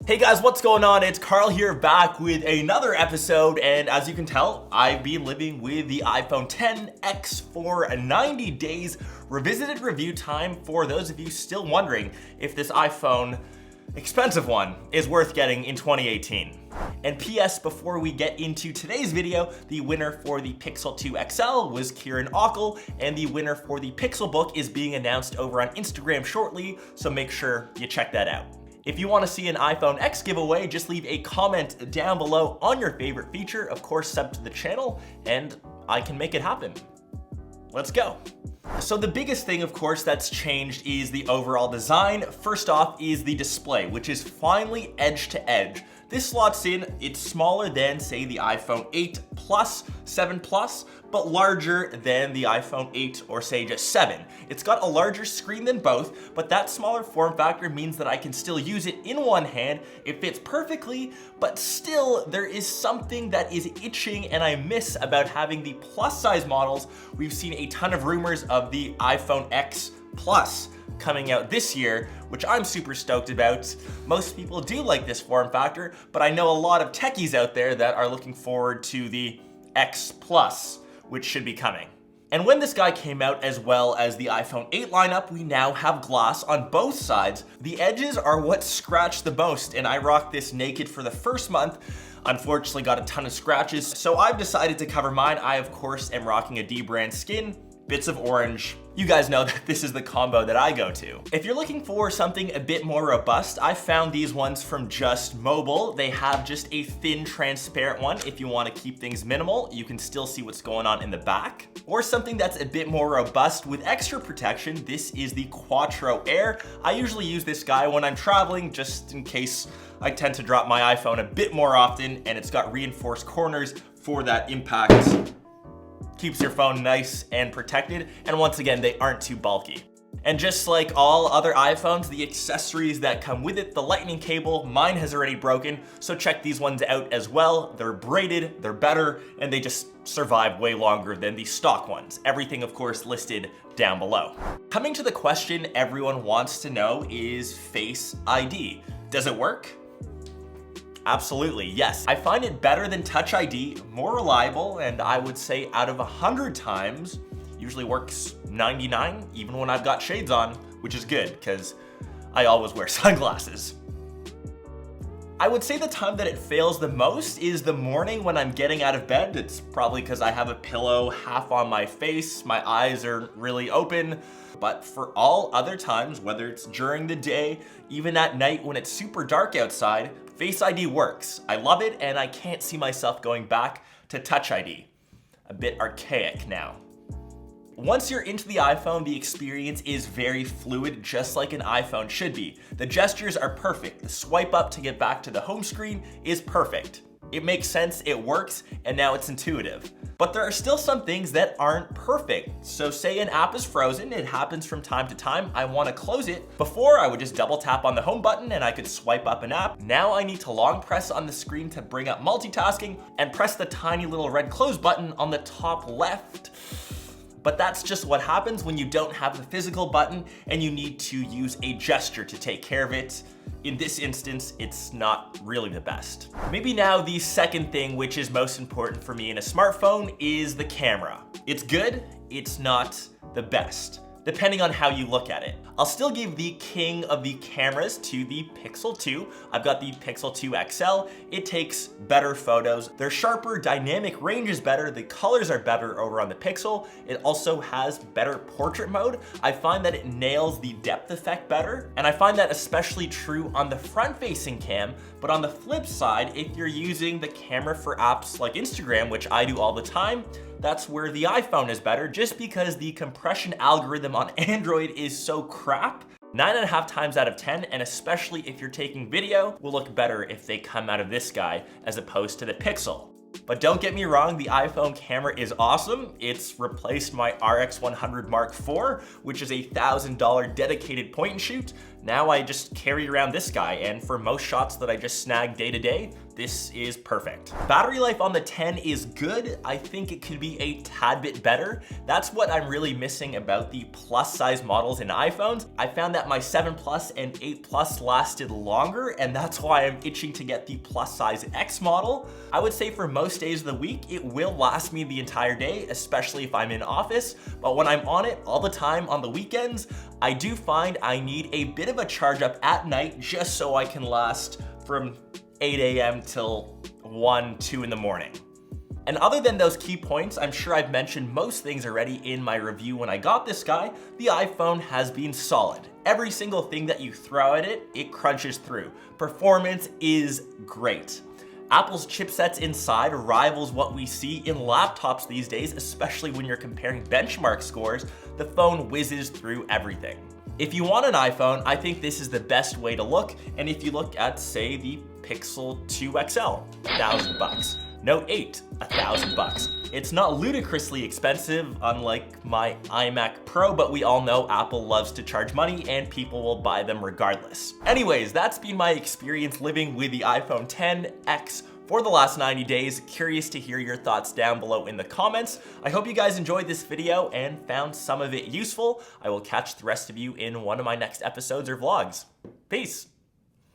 Hey guys, what's going on? It's Carl here back with another episode, and as you can tell, I've been living with the iPhone XS for 90 days. Revisited review time for those of you still wondering if this iPhone, expensive one, is worth getting in 2018. And PS, before we get into today's video, the winner for the Pixel 2 XL was Kieran Ockel, and the winner for the Pixelbook is being announced over on Instagram shortly, so make sure you check that out. If you want to see an iPhone X giveaway, just leave a comment down below on your favorite feature. Of course, sub to the channel, and I can make it happen. Let's go. So the biggest thing, of course, that's changed is the overall design. First off is the display, which is finally edge to edge. This slots in, it's smaller than, say, the iPhone 8 Plus, 7 Plus, but larger than the iPhone 8 or say just 7. It's got a larger screen than both, but that smaller form factor means that I can still use it in one hand. It fits perfectly, but still there is something that is itching and I miss about having the plus size models. We've seen a ton of rumors of the iPhone X Plus coming out this year, which I'm super stoked about. Most people do like this form factor, but I know a lot of techies out there that are looking forward to the X Plus, which should be coming. And when this guy came out, as well as the iPhone 8 lineup, we now have glass on both sides. The edges are what scratch the most, and I rocked this naked for the first month. Unfortunately, got a ton of scratches, so I've decided to cover mine. I, of course, am rocking a D-brand skin, bits of orange. You guys know that this is the combo that I go to. If you're looking for something a bit more robust, I found these ones from Just Mobile. They have just a thin, transparent one. If you want to keep things minimal, you can still see what's going on in the back. Or something that's a bit more robust with extra protection. This is the Quattro Air. I usually use this guy when I'm traveling, just in case I tend to drop my iPhone a bit more often, and it's got reinforced corners for that impact. Keeps your phone nice and protected, and once again, they aren't too bulky. And just like all other iPhones, the accessories that come with it, the lightning cable, mine has already broken, so check these ones out as well. They're braided, they're better, and they just survive way longer than the stock ones. Everything, of course, listed down below. Coming to the question everyone wants to know is Face ID. Does it work? Absolutely, yes. I find it better than Touch ID, more reliable, and I would say out of 100 times, usually works 99, even when I've got shades on, which is good, because I always wear sunglasses. I would say the time that it fails the most is the morning when I'm getting out of bed. It's probably because I have a pillow half on my face, my eyes are really open. But for all other times, whether it's during the day, even at night when it's super dark outside, Face ID works. I love it, and I can't see myself going back to Touch ID. A bit archaic now. Once you're into the iPhone, the experience is very fluid, just like an iPhone should be. The gestures are perfect. The swipe up to get back to the home screen is perfect. It makes sense, it works, and now it's intuitive. But there are still some things that aren't perfect. So say an app is frozen, it happens from time to time, I wanna close it. Before, I would just double tap on the home button and I could swipe up an app. Now I need to long press on the screen to bring up multitasking and press the tiny little red close button on the top left. But that's just what happens when you don't have the physical button and you need to use a gesture to take care of it. In this instance, it's not really the best. Maybe now the second thing, which is most important for me in a smartphone, is the camera. It's good, it's not the best, depending on how you look at it. I'll still give the king of the cameras to the Pixel 2. I've got the Pixel 2 XL. It takes better photos. They're sharper, dynamic range is better, the colors are better over on the Pixel. It also has better portrait mode. I find that it nails the depth effect better, and I find that especially true on the front-facing cam, but on the flip side, if you're using the camera for apps like Instagram, which I do all the time, that's where the iPhone is better, just because the compression algorithm on Android is so crap. 9.5 times out of 10, and especially if you're taking video, will look better if they come out of this guy as opposed to the Pixel. But don't get me wrong, the iPhone camera is awesome. It's replaced my RX100 Mark IV, which is a $1,000 dedicated point and shoot. Now I just carry around this guy, and for most shots that I just snag day to day, this is perfect. Battery life on the 10 is good. I think it could be a tad bit better. That's what I'm really missing about the plus size models in iPhones. I found that my 7 Plus and 8 Plus lasted longer, and that's why I'm itching to get the plus size X model. I would say for most days of the week, it will last me the entire day, especially if I'm in office. But when I'm on it all the time on the weekends, I do find I need a bit of a charge up at night just so I can last from 8 a.m. till 1, 2 in the morning. And other than those key points, I'm sure I've mentioned most things already in my review when I got this guy. The iPhone has been solid. Every single thing that you throw at it, it crunches through. Performance is great. Apple's chipsets inside rivals what we see in laptops these days, especially when you're comparing benchmark scores. The phone whizzes through everything. If you want an iPhone, I think this is the best way to look. And if you look at, say, the Pixel 2 XL, $1,000. Note 8, $1,000. It's not ludicrously expensive, unlike my iMac Pro, but we all know Apple loves to charge money and people will buy them regardless. Anyways, that's been my experience living with the iPhone XS for the last 90 days. Curious to hear your thoughts down below in the comments. I hope you guys enjoyed this video and found some of it useful. I will catch the rest of you in one of my next episodes or vlogs. Peace.